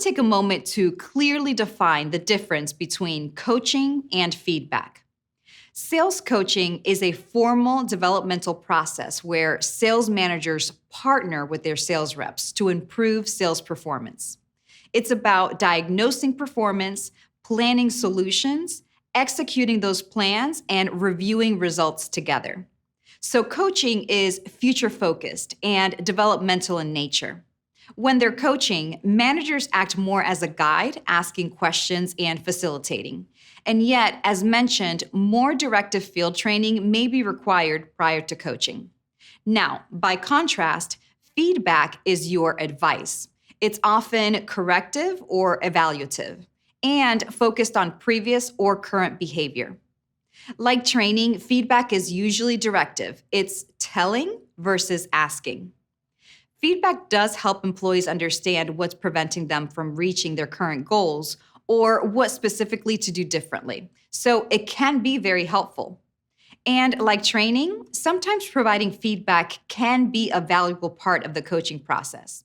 take a moment to clearly define the difference between coaching and feedback. Sales coaching is a formal developmental process where sales managers partner with their sales reps to improve sales performance. It's about diagnosing performance, planning solutions, executing those plans, and reviewing results together. So coaching is future-focused and developmental in nature. When they're coaching, managers act more as a guide, asking questions and facilitating. And yet, as mentioned, more directive field training may be required prior to coaching. Now, by contrast, feedback is your advice. It's often corrective or evaluative and focused on previous or current behavior. Like training, feedback is usually directive. It's telling versus asking. Feedback does help employees understand what's preventing them from reaching their current goals or what specifically to do differently. So it can be very helpful. And like training, sometimes providing feedback can be a valuable part of the coaching process.